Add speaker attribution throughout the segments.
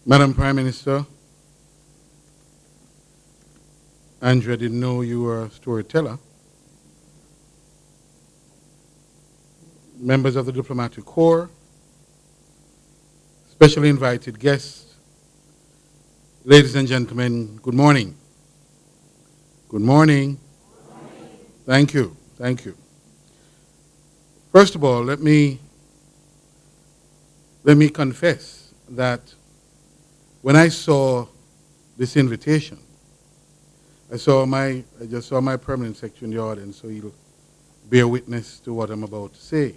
Speaker 1: Madam Prime Minister, Andrew, I didn't know you were a storyteller. Members of the diplomatic corps, specially invited guests, ladies and gentlemen, good morning. Good morning.
Speaker 2: Good morning.
Speaker 1: Thank you. Thank you. First of all, let me confess that when I saw this invitation, I just saw my permanent secretary in the audience, so he'll bear witness to what I'm about to say.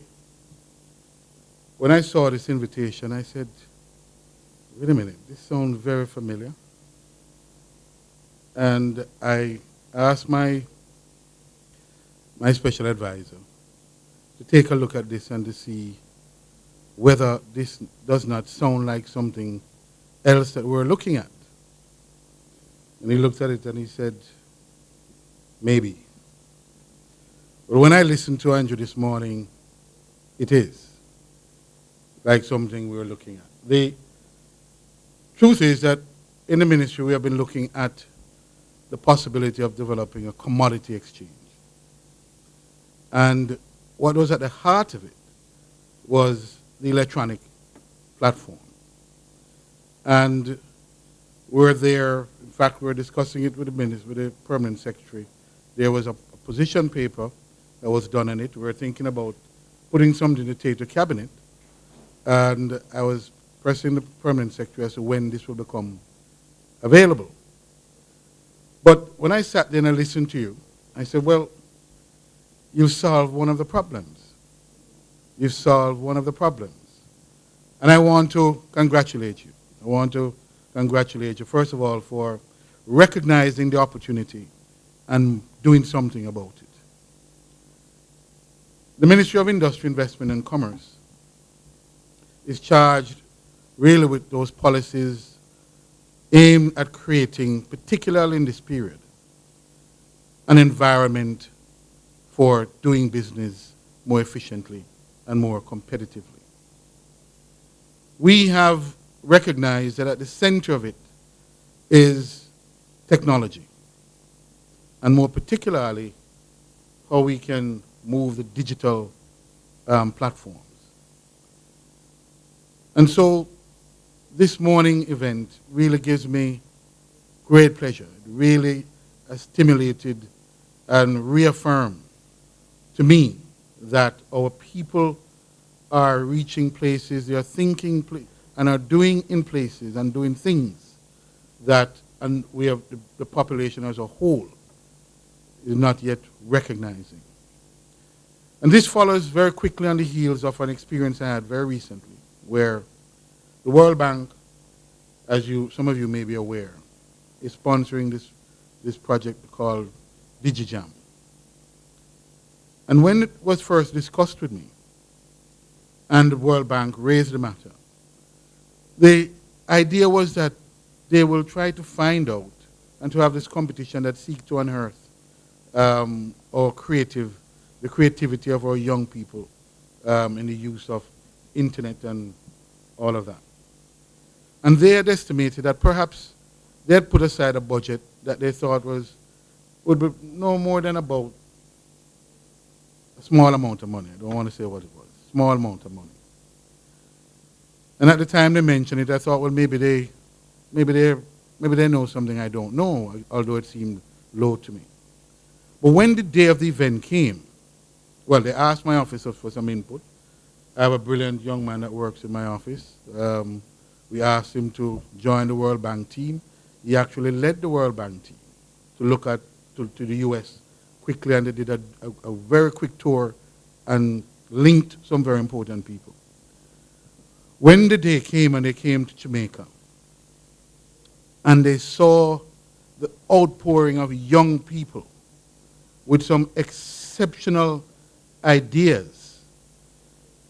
Speaker 1: When I saw this invitation, I said, wait a minute, this sounds very familiar. And I asked my special advisor to take a look at this and to see whether this does not sound like something else that we're looking at. And he looked at it and he said, maybe. But when I listened to Andrew this morning, it is like something we're looking at. The truth is that in the ministry we have been looking at the possibility of developing a commodity exchange. And what was at the heart of it was the electronic platform. And we're there, in fact, we're discussing it with the minister, with the permanent secretary. There was a position paper that was done on it. We were thinking about putting something to take to cabinet. And I was pressing the permanent secretary as to when this will become available. But when I sat there and I listened to you, I said, well, you've solved one of the problems. You've solved one of the problems. And I want to congratulate you. I want to congratulate you, first of all, for recognizing the opportunity and doing something about it. The Ministry of Industry, Investment and Commerce is charged really with those policies aimed at creating, particularly in this period, an environment for doing business more efficiently and more competitively. We have recognized that at the center of it is technology, and more particularly how we can move the digital platforms. And so this morning event really gives me great pleasure. It really has stimulated and reaffirmed to me that our people are reaching places, they are thinking and are doing in places and doing things that and we have the population as a whole is not yet recognizing. And this follows very quickly on the heels of an experience I had very recently where the World Bank, as some of you may be aware, is sponsoring this project called DigiJam. And when it was first discussed with me, and the World Bank raised the matter, the idea was that they will try to find out and to have this competition that seeks to unearth the creativity of our young people in the use of internet and all of that. And they had estimated that perhaps they had put aside a budget that they thought would be no more than about a small amount of money. I don't want to say what it was. Small amount of money. And at the time they mentioned it, I thought, well, maybe they know something I don't know, although it seemed low to me. But when the day of the event came, well, they asked my office for some input. I have a brilliant young man that works in my office. We asked him to join the World Bank team. He actually led the World Bank team to look to the U.S. quickly, and they did a very quick tour and linked some very important people. When the day came and they came to Jamaica, and they saw the outpouring of young people with some exceptional ideas,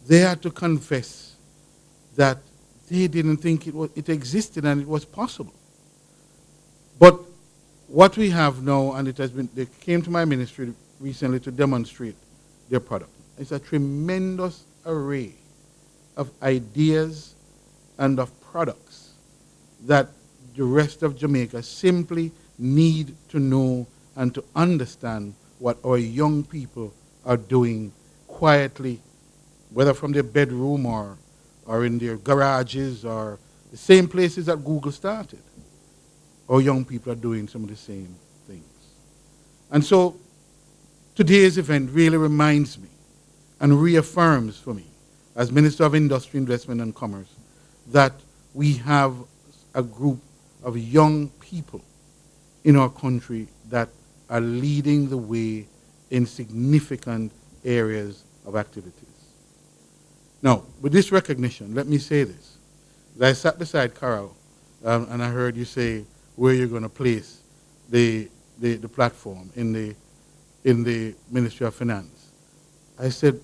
Speaker 1: they had to confess that they didn't think it existed and it was possible. But what we have now, and they came to my ministry recently to demonstrate their product. It's a tremendous array of ideas and of products that the rest of Jamaica simply need to know and to understand what our young people are doing quietly, whether from their bedroom or in their garages or the same places that Google started. Our young people are doing some of the same things. And so today's event really reminds me and reaffirms for me, as Minister of Industry, Investment and Commerce, that we have a group of young people in our country that are leading the way in significant areas of activities. Now, with this recognition, let me say this. As I sat beside Carol, and I heard you say where you're going to place the platform in the Ministry of Finance, I said,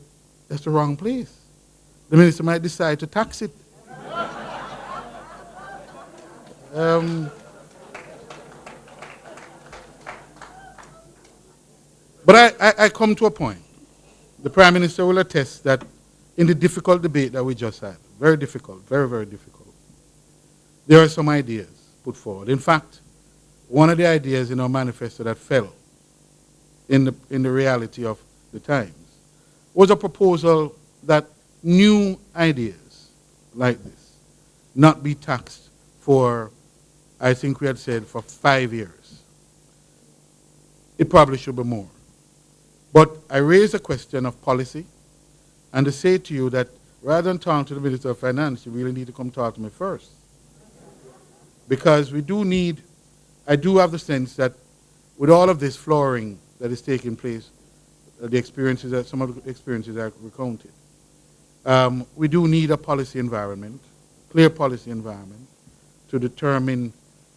Speaker 1: that's the wrong place. The minister might decide to tax it. But I come to a point. The Prime Minister will attest that in the difficult debate that we just had, very difficult, very, very difficult, there are some ideas put forward. In fact, one of the ideas in our manifesto that fell in the reality of the times was a proposal that new ideas like this not be taxed for, I think we had said, for 5 years. It probably should be more. But I raised a question of policy, and to say to you that rather than talk to the Minister of Finance, you really need to come talk to me first. Because we do need, I do have the sense that with all of this flooring that is taking place, the experiences that some of the experiences are recounted, we do need a policy environment, clear policy environment, to determine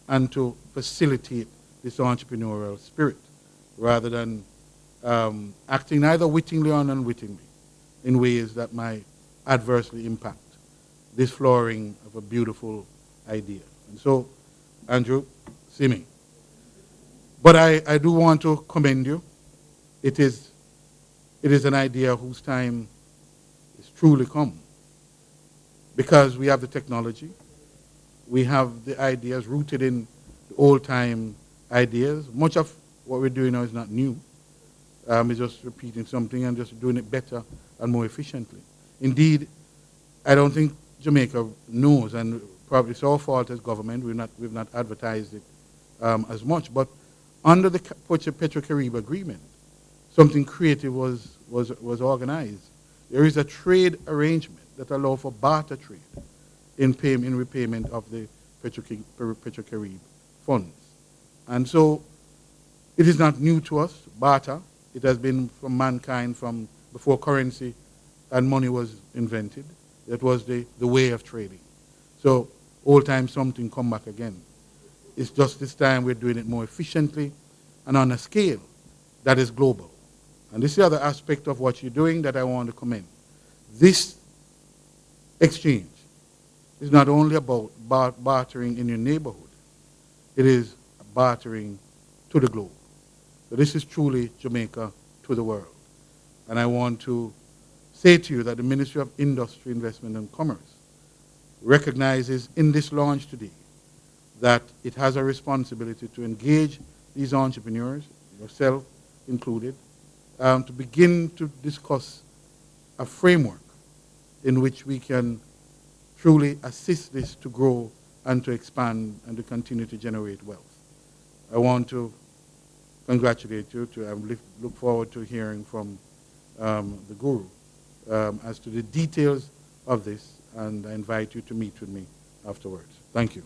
Speaker 1: and to facilitate this entrepreneurial spirit, rather than acting either wittingly or unwittingly in ways that might adversely impact this flooring of a beautiful idea. And so, Andrew, see me. But I do want to commend you. It is an idea whose time is truly come, because we have the technology, we have the ideas rooted in the old-time ideas. Much of what we're doing now is not new. It's just repeating something and just doing it better and more efficiently. Indeed, I don't think Jamaica knows, and probably it's our fault as government, we've not advertised it as much, but under the Portia Petro-Carib agreement, something creative was organized. There is a trade arrangement that allows for barter trade in repayment of the Petro-Carib funds. And so it is not new to us, barter. It has been from mankind from before currency and money was invented. That was the way of trading. So old time something come back again. It's just this time we're doing it more efficiently and on a scale that is global. And this is the other aspect of what you're doing that I want to commend. This exchange is not only about bartering in your neighborhood. It is bartering to the globe. So this is truly Jamaica to the world. And I want to say to you that the Ministry of Industry, Investment and Commerce recognizes in this launch today that it has a responsibility to engage these entrepreneurs, yourself included, to begin to discuss a framework in which we can truly assist this to grow and to expand and to continue to generate wealth. I want to congratulate you. I look forward to hearing from the Guru as to the details of this, and I invite you to meet with me afterwards. Thank you.